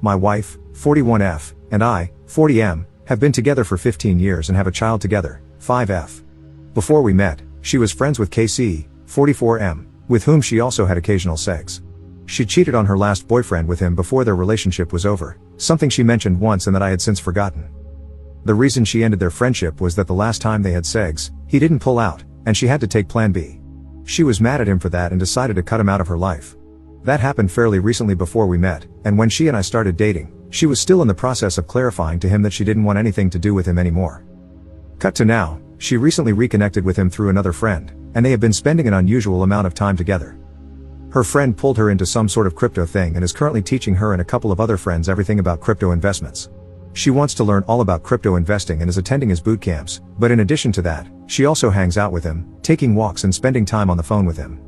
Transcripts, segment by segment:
my wife, 41F, and I, 40M, have been together for 15 years and have a child together, 5F. Before we met, she was friends with KC, 44M, with whom she also had occasional sex. She cheated on her last boyfriend with him before their relationship was over, something she mentioned once and that I had since forgotten. The reason she ended their friendship was that the last time they had sex, he didn't pull out, and she had to take plan B. She was mad at him for that and decided to cut him out of her life. That happened fairly recently before we met, and when she and I started dating, she was still in the process of clarifying to him that she didn't want anything to do with him anymore. Cut to now, she recently reconnected with him through another friend, and they have been spending an unusual amount of time together. Her friend pulled her into some sort of crypto thing and is currently teaching her and a couple of other friends everything about crypto investments. She wants to learn all about crypto investing and is attending his boot camps, but in addition to that, she also hangs out with him, taking walks and spending time on the phone with him.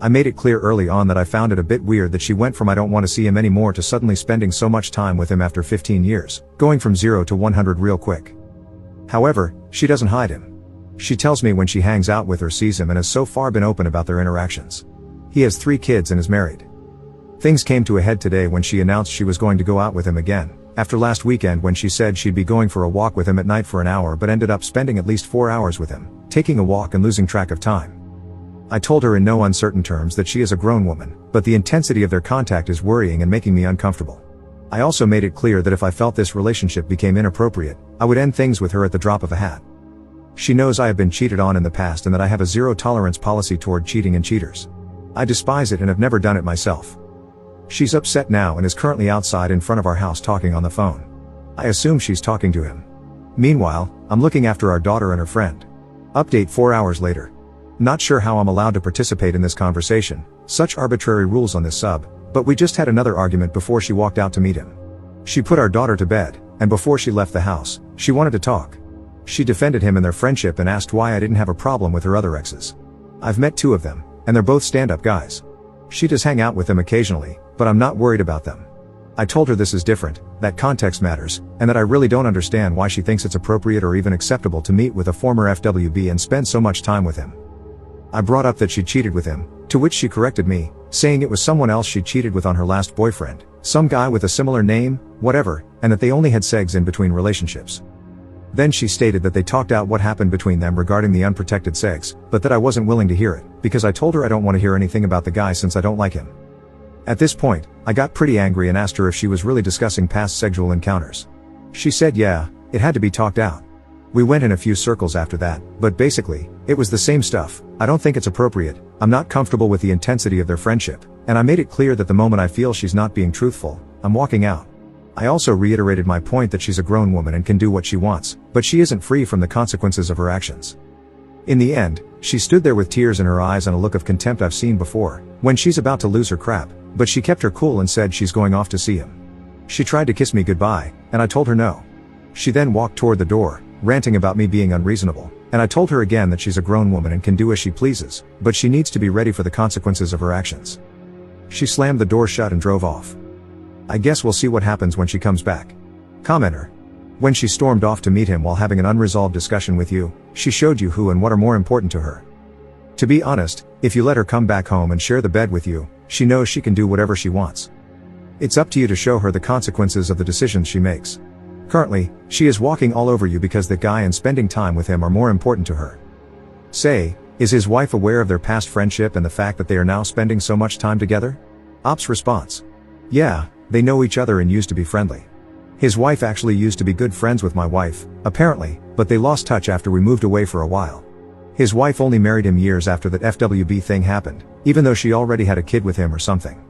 I made it clear early on that I found it a bit weird that she went from I don't want to see him anymore to suddenly spending so much time with him after 15 years, going from 0 to 100 real quick. However, she doesn't hide him. She tells me when she hangs out with or sees him and has so far been open about their interactions. He has 3 kids and is married. Things came to a head today when she announced she was going to go out with him again, after last weekend when she said she'd be going for a walk with him at night for an hour but ended up spending at least 4 hours with him, taking a walk and losing track of time. I told her in no uncertain terms that she is a grown woman, but the intensity of their contact is worrying and making me uncomfortable. I also made it clear that if I felt this relationship became inappropriate, I would end things with her at the drop of a hat. She knows I have been cheated on in the past and that I have a zero-tolerance policy toward cheating and cheaters. I despise it and have never done it myself. She's upset now and is currently outside in front of our house talking on the phone. I assume she's talking to him. Meanwhile, I'm looking after our daughter and her friend. Update 4 hours later. Not sure how I'm allowed to participate in this conversation, such arbitrary rules on this sub, but we just had another argument before she walked out to meet him. She put our daughter to bed, and before she left the house, she wanted to talk. She defended him and their friendship and asked why I didn't have a problem with her other exes. I've met 2 of them, and they're both stand-up guys. She does hang out with them occasionally, but I'm not worried about them. I told her this is different, that context matters, and that I really don't understand why she thinks it's appropriate or even acceptable to meet with a former FWB and spend so much time with him. I brought up that she cheated with him, to which she corrected me, saying it was someone else she cheated with on her last boyfriend, some guy with a similar name, whatever, and that they only had sex in between relationships. Then she stated that they talked out what happened between them regarding the unprotected sex, but that I wasn't willing to hear it, because I told her I don't want to hear anything about the guy since I don't like him. At this point, I got pretty angry and asked her if she was really discussing past sexual encounters. She said yeah, it had to be talked out. We went in a few circles after that, but basically, it was the same stuff. I don't think it's appropriate, I'm not comfortable with the intensity of their friendship, and I made it clear that the moment I feel she's not being truthful, I'm walking out. I also reiterated my point that she's a grown woman and can do what she wants, but she isn't free from the consequences of her actions. In the end, she stood there with tears in her eyes and a look of contempt I've seen before, when she's about to lose her crap, but she kept her cool and said she's going off to see him. She tried to kiss me goodbye, and I told her no. She then walked toward the door, ranting about me being unreasonable, and I told her again that she's a grown woman and can do as she pleases, but she needs to be ready for the consequences of her actions. She slammed the door shut and drove off. I guess we'll see what happens when she comes back. Commenter. When she stormed off to meet him while having an unresolved discussion with you, she showed you who and what are more important to her. To be honest, if you let her come back home and share the bed with you, she knows she can do whatever she wants. It's up to you to show her the consequences of the decisions she makes. Currently, she is walking all over you because that guy and spending time with him are more important to her. Say, is his wife aware of their past friendship and the fact that they are now spending so much time together? Op's response. Yeah, they know each other and used to be friendly. His wife actually used to be good friends with my wife, apparently, but they lost touch after we moved away for a while. His wife only married him years after that FWB thing happened, even though she already had a kid with him or something.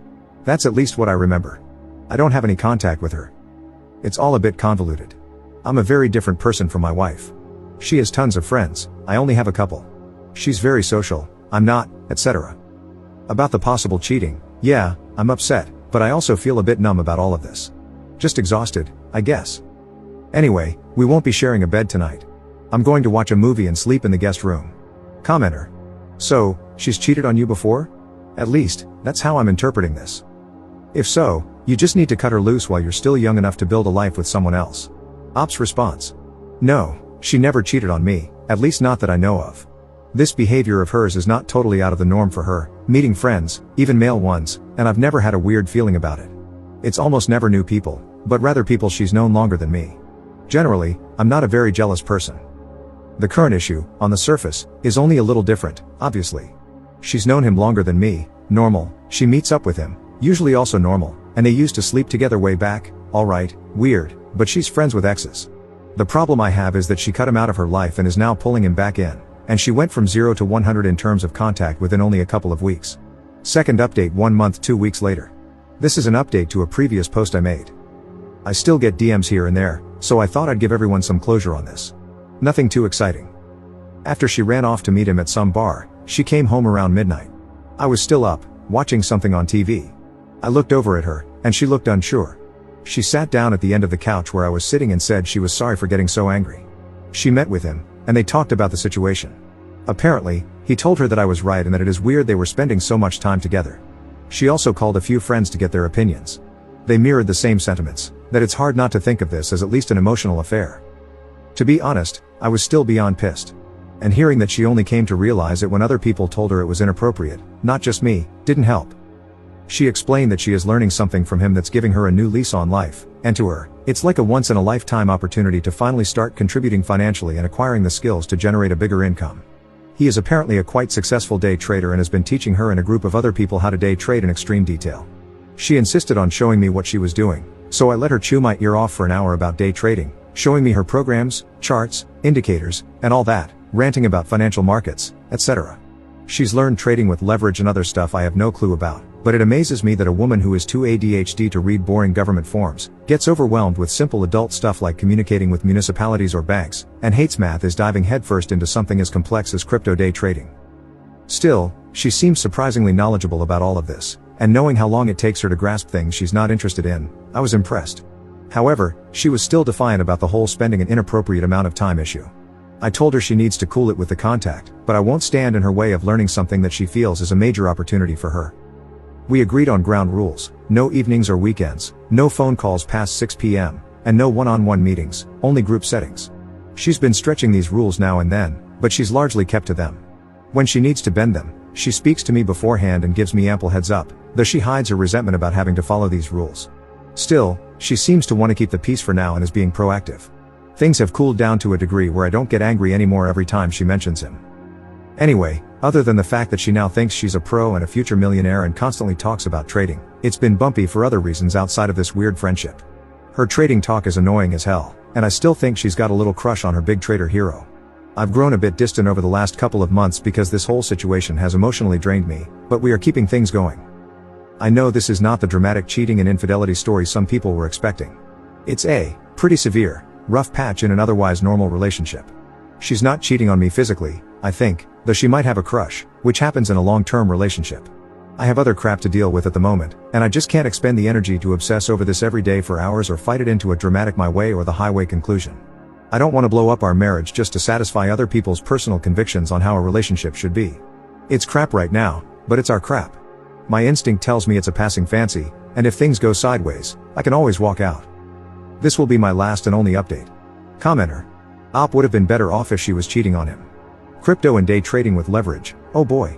That's at least what I remember. I don't have any contact with her. It's all a bit convoluted. I'm a very different person from my wife. She has tons of friends, I only have a couple. She's very social, I'm not, etc. About the possible cheating, yeah, I'm upset, but I also feel a bit numb about all of this. Just exhausted, I guess. Anyway, we won't be sharing a bed tonight. I'm going to watch a movie and sleep in the guest room. Commenter. So, she's cheated on you before? At least, that's how I'm interpreting this. If so, you just need to cut her loose while you're still young enough to build a life with someone else. Op's response. No, she never cheated on me, at least not that I know of. This behavior of hers is not totally out of the norm for her, meeting friends, even male ones, and I've never had a weird feeling about it. It's almost never new people, but rather people she's known longer than me. Generally, I'm not a very jealous person. The current issue, on the surface, is only a little different, obviously. She's known him longer than me, normal, she meets up with him, usually also normal, and they used to sleep together way back, alright, weird, but she's friends with exes. The problem I have is that she cut him out of her life and is now pulling him back in, and she went from 0 to 100 in terms of contact within only a couple of weeks. Second update 1 month 2 weeks later. This is an update to a previous post I made. I still get DMs here and there, so I thought I'd give everyone some closure on this. Nothing too exciting. After she ran off to meet him at some bar, she came home around midnight. I was still up, watching something on TV. I looked over at her, and she looked unsure. She sat down at the end of the couch where I was sitting and said she was sorry for getting so angry. She met with him, and they talked about the situation. Apparently, he told her that I was right and that it is weird they were spending so much time together. She also called a few friends to get their opinions. They mirrored the same sentiments, that it's hard not to think of this as at least an emotional affair. To be honest, I was still beyond pissed. And hearing that she only came to realize it when other people told her it was inappropriate, not just me, didn't help. She explained that she is learning something from him that's giving her a new lease on life, and to her, it's like a once-in-a-lifetime opportunity to finally start contributing financially and acquiring the skills to generate a bigger income. He is apparently a quite successful day trader and has been teaching her and a group of other people how to day trade in extreme detail. She insisted on showing me what she was doing, so I let her chew my ear off for an hour about day trading, showing me her programs, charts, indicators, and all that, ranting about financial markets, etc. She's learned trading with leverage and other stuff I have no clue about, but it amazes me that a woman who is too ADHD to read boring government forms, gets overwhelmed with simple adult stuff like communicating with municipalities or banks, and hates math is diving headfirst into something as complex as crypto day trading. Still, she seems surprisingly knowledgeable about all of this, and knowing how long it takes her to grasp things she's not interested in, I was impressed. However, she was still defiant about the whole spending an inappropriate amount of time issue. I told her she needs to cool it with the contact, but I won't stand in her way of learning something that she feels is a major opportunity for her. We agreed on ground rules: no evenings or weekends, no phone calls past 6 p.m., and no one-on-one meetings, only group settings. She's been stretching these rules now and then, but she's largely kept to them. When she needs to bend them, she speaks to me beforehand and gives me ample heads up, though she hides her resentment about having to follow these rules. Still, she seems to want to keep the peace for now and is being proactive. Things have cooled down to a degree where I don't get angry anymore every time she mentions him. Anyway, other than the fact that she now thinks she's a pro and a future millionaire and constantly talks about trading, it's been bumpy for other reasons outside of this weird friendship. Her trading talk is annoying as hell, and I still think she's got a little crush on her big trader hero. I've grown a bit distant over the last couple of months because this whole situation has emotionally drained me, but we are keeping things going. I know this is not the dramatic cheating and infidelity story some people were expecting. It's a pretty severe, rough patch in an otherwise normal relationship. She's not cheating on me physically, I think, though she might have a crush, which happens in a long-term relationship. I have other crap to deal with at the moment, and I just can't expend the energy to obsess over this every day for hours or fight it into a dramatic my way or the highway conclusion. I don't want to blow up our marriage just to satisfy other people's personal convictions on how a relationship should be. It's crap right now, but it's our crap. My instinct tells me it's a passing fancy, and if things go sideways, I can always walk out. This will be my last and only update. Commenter. Op would have been better off if she was cheating on him. Crypto and day trading with leverage, oh boy.